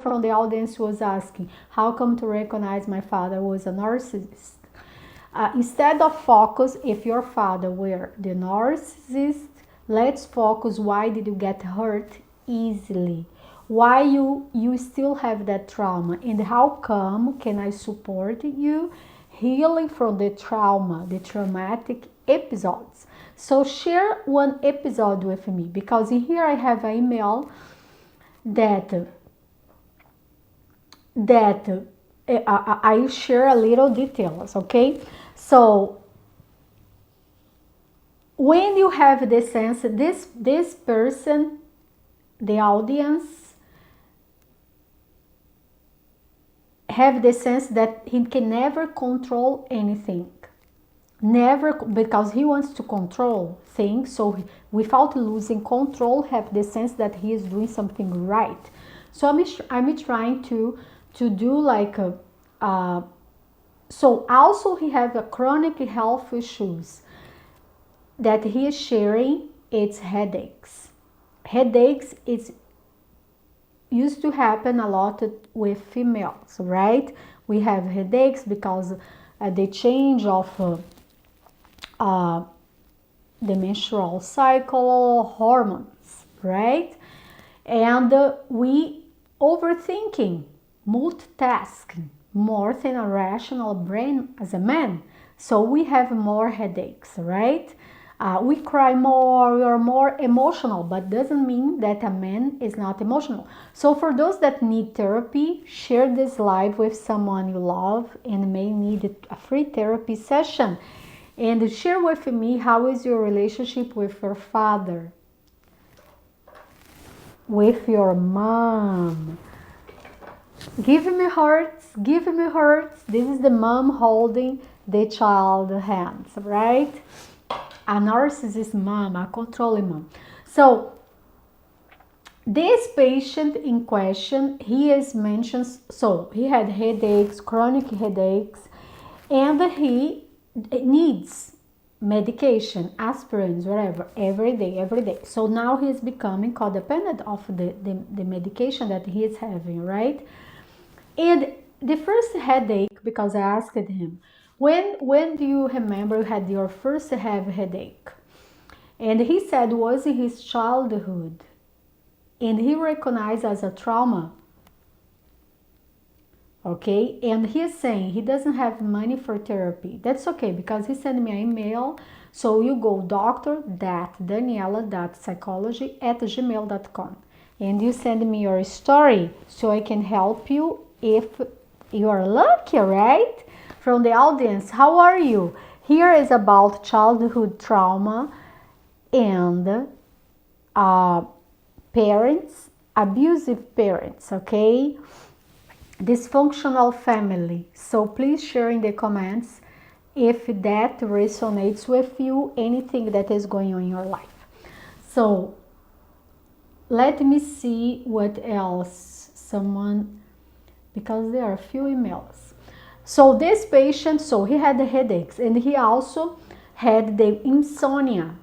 from the audience was asking, how come to recognize my father was a narcissist? Instead of focus if your father were the narcissist, let's focus why did you get hurt easily, why you still have that trauma, and how come can I support you healing from the trauma, the traumatic episodes. So share one episode with me, because in here I have an email that I share a little details, okay? So when you have the sense, this person, the audience, have the sense that he can never control anything. Never, because he wants to control things, so without losing control, have the sense that he is doing something right. So I'm trying to do like so also he have a chronic health issues that he is sharing. It's headaches. Headaches is used to happen a lot with females, right? We have headaches because the change of the menstrual cycle, hormones, right? And we overthinking, multitasking more than a rational brain as a man. So we have more headaches, right? We cry more, we are more emotional, but doesn't mean that a man is not emotional. So for those that need therapy, share this live with someone you love and may need a free therapy session. And share with me, how is your relationship with your father, with your mom? Give me hearts, give me hearts. This is the mom holding the child hands, right? A narcissist mom, a controlling mom. So this patient in question, he is mentioned, so he had headaches, chronic headaches, and he needs medication, aspirins, whatever, every day. So now he is becoming codependent of the medication that he is having, right? And the first headache, because I asked him, when do you remember you had your first headache? And he said was in his childhood, and he recognized as a trauma. Okay, and he's saying he doesn't have money for therapy. That's okay, because he sent me an email. So you go dr.daniela.psychology@gmail.com and you send me your story so I can help you if you are lucky, right? From the audience, how are you? Here is about childhood trauma and parents, abusive parents, okay? Dysfunctional family. So please share in the comments if that resonates with you, anything that is going on in your life. So let me see what else someone, because there are a few emails. So this patient, so he had the headaches and he also had the insomnia,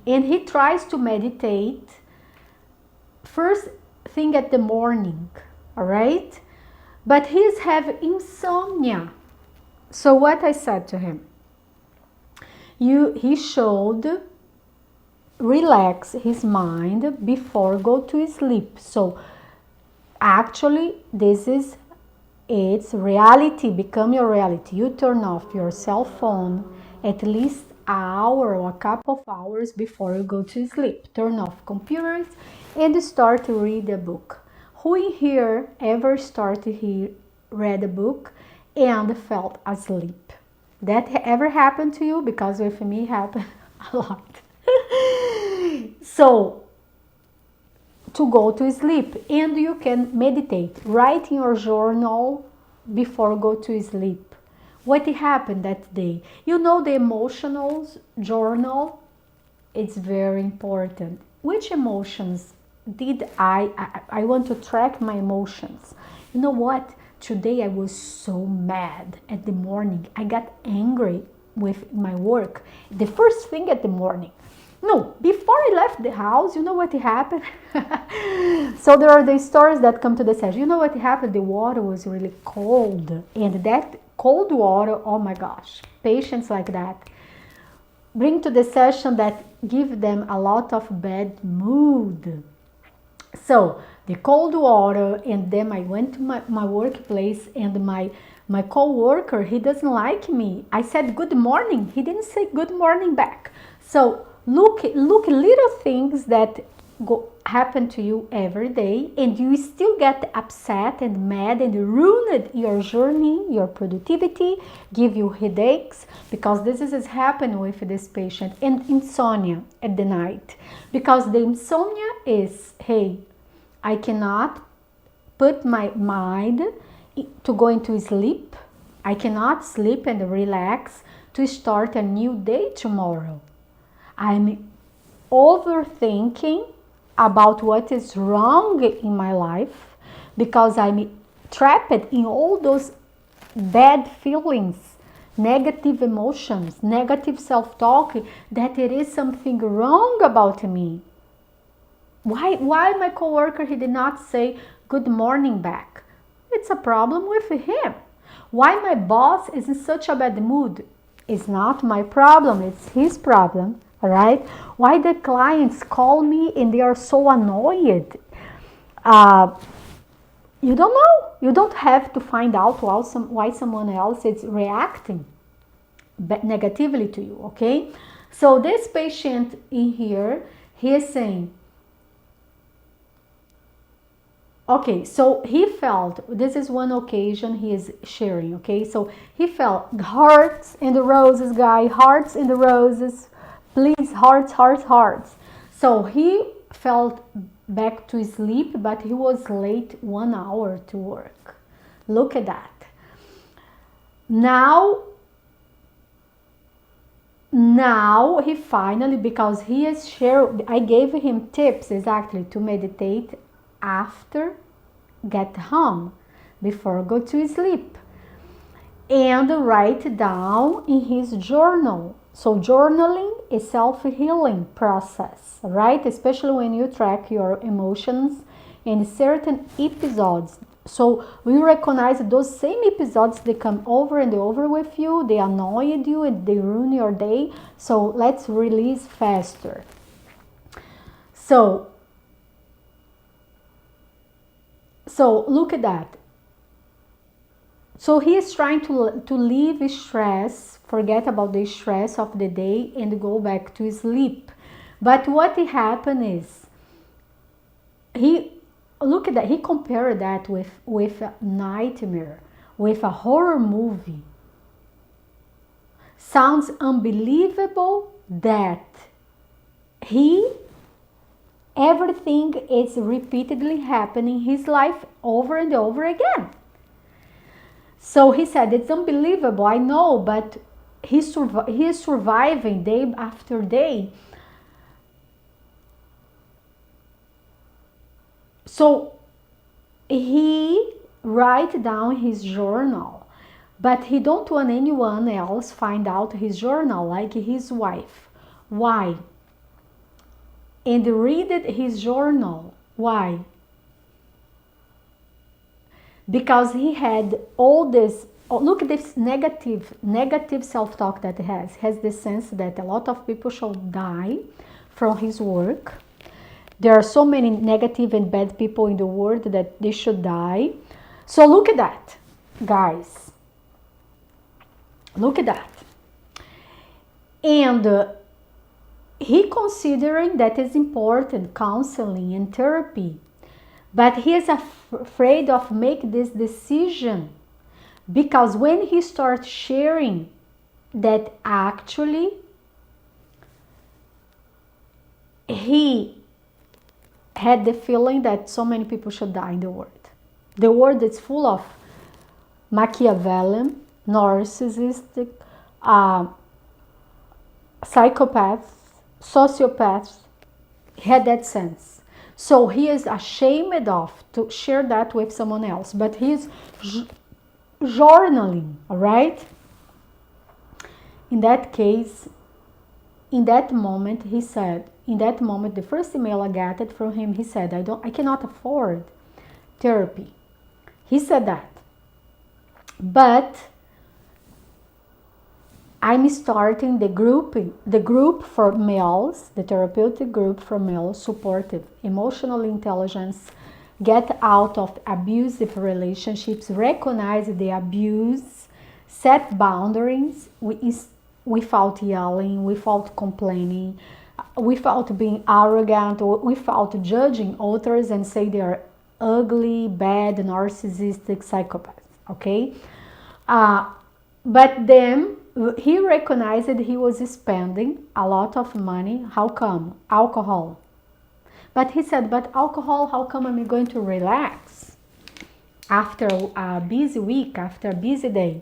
and he tries to meditate first thing at the morning, all right? But he's having insomnia. So what I said to him, he should relax his mind before go to sleep. So actually it's reality, become your reality. You turn off your cell phone at least an hour or a couple of hours before you go to sleep. Turn off computers and start to read a book. Who in here ever read a book and felt asleep? That ever happened to you? Because with me it happened a lot. So to go to sleep, and you can meditate, write in your journal before go to sleep. What happened that day? You know, the emotional journal, it's very important. Which emotions did I want to track my emotions. You know what? Today I was so mad at the morning. I got angry with my work. The first thing at the morning. No, before I left the house, you know what happened? So there are the stories that come to the session. You know what happened? The water was really cold. And that cold water, oh my gosh, patients like that bring to the session that give them a lot of bad mood. So the cold water, and then I went to my workplace, and my co-worker, he doesn't like me. I said good morning, he didn't say good morning back. So look little things that happen to you every day, and you still get upset and mad and ruined your journey, your productivity, give you headaches, because this is happening with this patient, and insomnia at the night, because the insomnia is, hey, I cannot put my mind to go into sleep. I cannot sleep and relax to start a new day tomorrow. I'm overthinking about what is wrong in my life because I'm trapped in all those bad feelings, negative emotions, negative self-talk, that it is something wrong about me. Why my coworker, he did not say good morning back? It's a problem with him. Why my boss is in such a bad mood? It's not my problem, it's his problem, all right? Why the clients call me and they are so annoyed? You don't know. You don't have to find out why someone else is reacting negatively to you, okay? So this patient in here, he is saying, okay, so he felt, this is one occasion he is sharing, okay? So he felt hearts in the roses, guy, hearts in the roses, please, hearts, hearts, hearts. So he felt back to sleep, but he was late 1 hour to work. Look at that. Now he finally, because he is sharing, I gave him tips exactly to meditate after get home, before go to sleep, and write down in his journal. So journaling is self-healing process, right? Especially when you track your emotions in certain episodes. So we recognize those same episodes, they come over and over with you, they annoyed you and they ruin your day. So let's release faster. So look at that. So he is trying to leave stress, forget about the stress of the day and go back to sleep. But what happened is, look at that, he compared that with a nightmare, with a horror movie. Sounds unbelievable that everything is repeatedly happening in his life over and over again. So he said, it's unbelievable, I know, but he is surviving day after day. So he write down his journal, but he don't want anyone else find out his journal, like his wife. Why? And read his journal. Why? Because he had all this, look at this negative self-talk that he has the sense that a lot of people should die from his work. There are so many negative and bad people in the world that they should die. So look at that, guys. Look at that. And he considering that is important, counseling and therapy, but he is afraid of make this decision, because when he starts sharing that actually he had the feeling that so many people should die in the world. The world is full of Machiavellian, narcissistic, psychopaths, sociopaths. He had that sense. So he is ashamed of to share that with someone else, but he's journaling, all right? In that case, in that moment, he said, in that moment, the first email I got it from him, he said, I cannot afford therapy. He said that. But I'm starting the group for males, the therapeutic group for males, supportive, emotional intelligence, get out of abusive relationships, recognize the abuse, set boundaries without yelling, without complaining, without being arrogant, or without judging others and say they are ugly, bad, narcissistic psychopaths, okay? But then he recognized that he was spending a lot of money. How come? Alcohol. But he said, but alcohol, how come I'm going to relax after a busy week, after a busy day?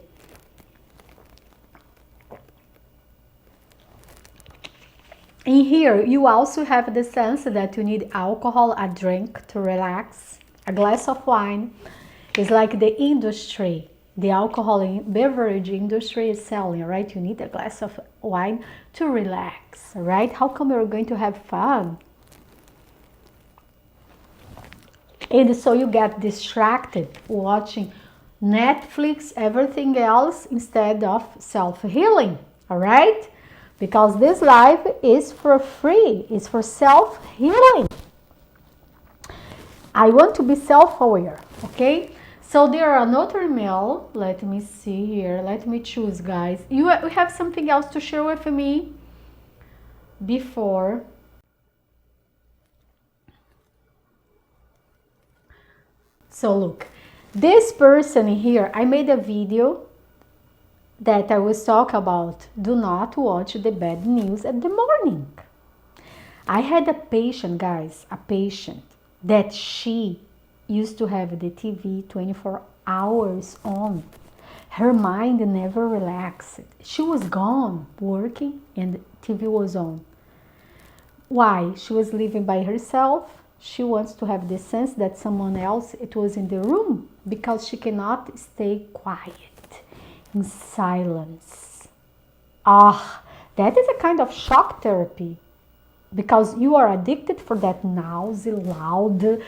In here, you also have the sense that you need alcohol, a drink to relax. A glass of wine is like the industry. The alcohol beverage industry is selling, right? You need a glass of wine to relax, right? How come you're going to have fun? And so you get distracted watching Netflix, everything else, instead of self-healing, all right? Because this life is for free, it's for self-healing. I want to be self-aware, okay? So there are another email. Let me see here. Let me choose, guys. We have something else to share with me before. So look, this person here, I made a video that I was talking about. Do not watch the bad news at the morning. I had a patient, guys, a patient that she used to have the TV 24 hours on. Her mind never relaxed. She was gone working and the TV was on. Why? She was living by herself. She wants to have the sense that someone else it was in the room because she cannot stay quiet in silence. That is a kind of shock therapy because you are addicted for that noisy, loud,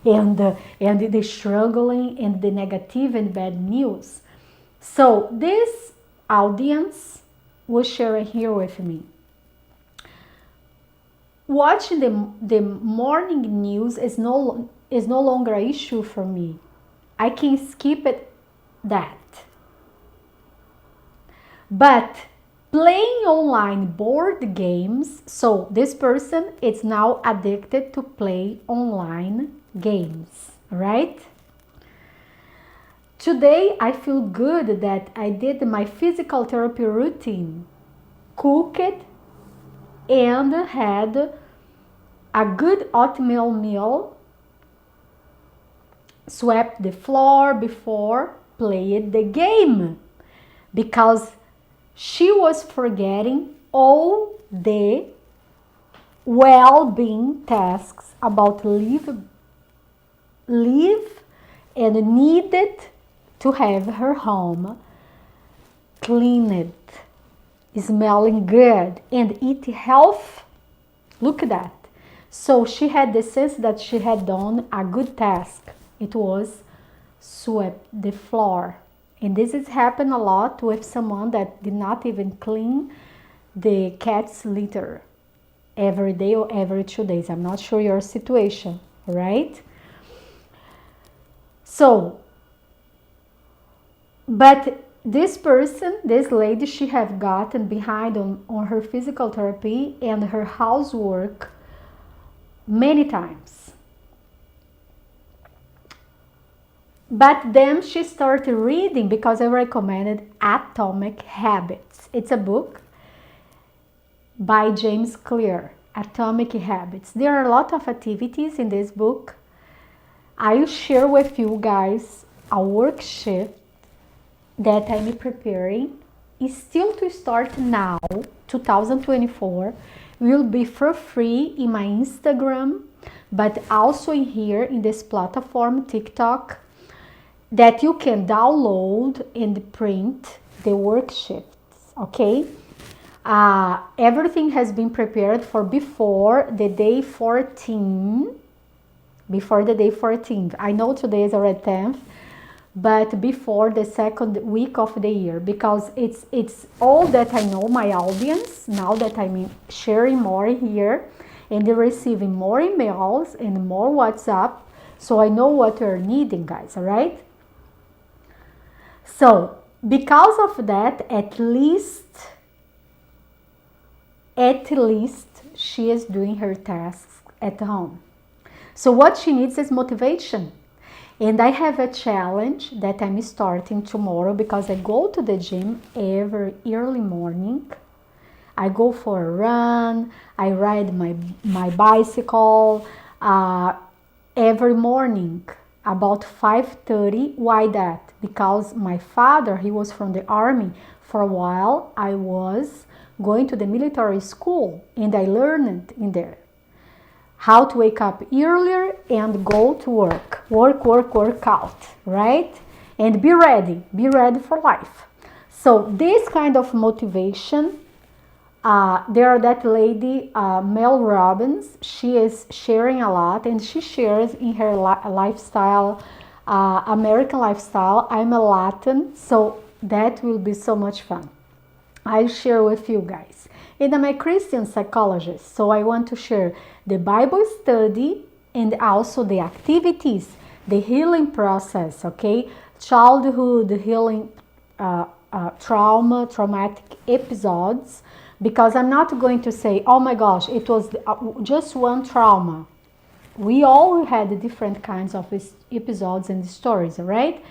and the struggling and the negative and bad news. So this audience was sharing here with me. Watching the morning news is no longer an issue for me. I can skip that. But playing online board games, so this person is now addicted to play online games, right? Today I feel good that I did my physical therapy routine, cooked and had a good oatmeal meal, swept the floor before played the game because she was forgetting all the well-being tasks about live and needed to have her home cleaned, smelling good, and eat health. Look at that. So she had the sense that she had done a good task. It was swept the floor. And this has happened a lot with someone that did not even clean the cat's litter every day or every 2 days. I'm not sure your situation, right? So, but this person, this lady, she have gotten behind on her physical therapy and her housework many times. But then she started reading because I recommended Atomic Habits. It's a book by James Clear, Atomic Habits. There are a lot of activities in this book. I'll share with you guys a worksheet that I'm preparing. Is still to start now, 2024. Will be for free in my Instagram, but also in here in this platform, TikTok, that you can download and print the worksheets, okay? Everything has been prepared for before the day 14. Before the day 14th. I know today is already 10th, but before the second week of the year, because it's all that I know my audience, now that I'm sharing more here and receiving more emails and more WhatsApp, so I know what you're needing, guys, all right? So, because of that, at least she is doing her tasks at home. So what she needs is motivation. And I have a challenge that I'm starting tomorrow because I go to the gym every early morning. I go for a run, I ride my bicycle every morning about 5:30. Why that? Because my father, he was from the army. For a while, I was going to the military school and I learned in there how to wake up earlier and go to work out, right? And be ready for life. So this kind of motivation, there that lady, Mel Robbins, she is sharing a lot and she shares in her lifestyle, American lifestyle. I'm a Latin, so that will be so much fun. I'll share with you guys. And I'm a Christian psychologist, so I want to share the Bible study and also the activities, the healing process, okay? Childhood healing, traumatic episodes, because I'm not going to say, oh my gosh, it was just one trauma. We all had different kinds of episodes and stories, right?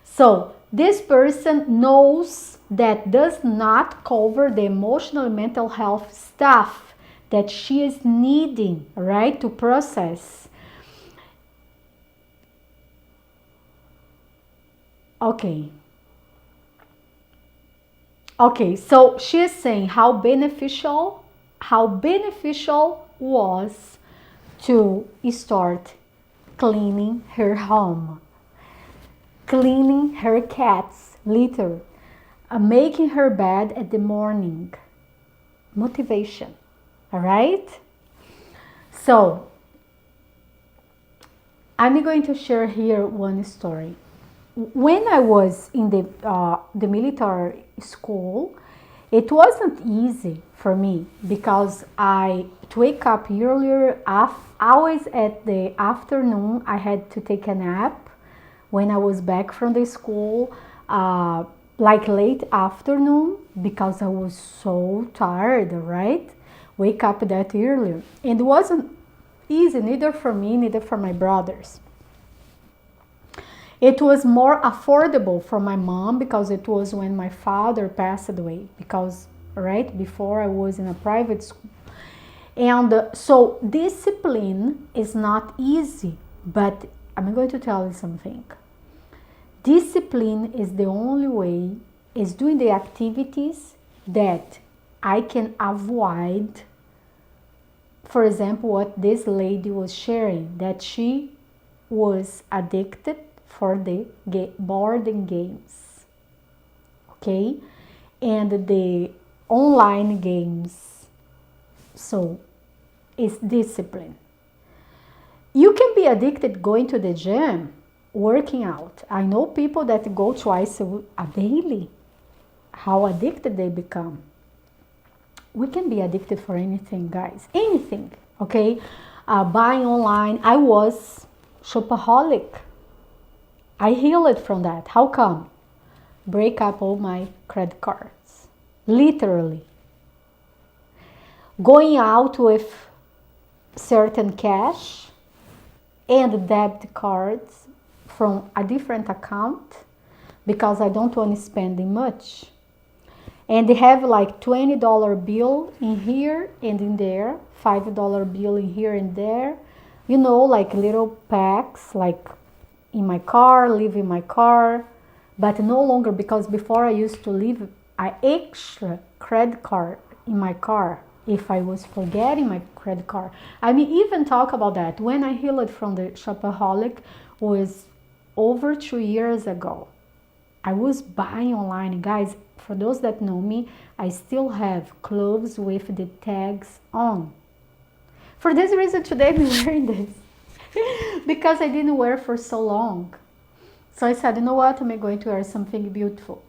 So this person knows that does not cover the emotional and mental health stuff that she is needing, right, to process. Okay, so she is saying how beneficial was to start cleaning her home, cleaning her cat's litter, making her bed at the morning. Motivation, all right? So, I'm going to share here one story. When I was in the military school, it wasn't easy for me because I to wake up earlier. Always at the afternoon, I had to take a nap when I was back from the school, like late afternoon, because I was so tired, right? Wake up that earlier. And it wasn't easy, neither for me, neither for my brothers. It was more affordable for my mom because it was when my father passed away, because right before I was in a private school. And so discipline is not easy, but I'm going to tell you something. Discipline is the only way, is doing the activities that I can avoid. For example, what this lady was sharing, that she was addicted for the boarding games, okay, and the online games. So it's discipline. You can be addicted going to the gym, working out. I know people that go twice a daily. How addicted they become. We can be addicted for anything, guys. Anything, okay? Buying online. I was shopaholic. I healed from that. How come? Break up all my credit cards. Literally. Going out with certain cash and debit cards from a different account because I don't want to spend much. And they have like $20 bill in here and in there, $5 bill in here and there. You know, like little packs, like in my car, leave in my car, but no longer, because before I used to leave an extra credit card in my car if I was forgetting my credit card. I mean, even talk about that. When I healed from the shopaholic was over 2 years ago. I was buying online, guys. For those that know me, I still have clothes with the tags on. For this reason, today I'm wearing this because I didn't wear for so long. So I said, you know what? I'm going to wear something beautiful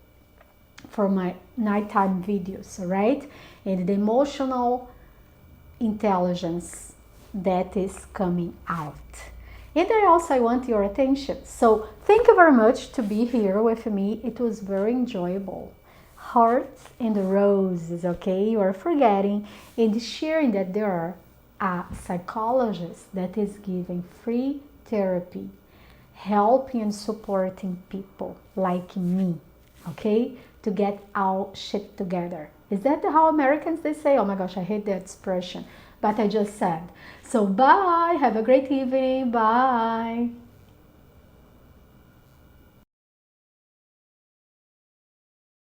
for my nighttime videos, right? And the emotional intelligence that is coming out. And I want your attention. So thank you very much to be here with me. It was very enjoyable. Hearts and roses, okay? You are forgetting and sharing that there are a psychologist that is giving free therapy, helping and supporting people like me, okay? To get our shit together. Is that how Americans they say? Oh my gosh, I hate that expression, but I just said. So bye, have a great evening, bye.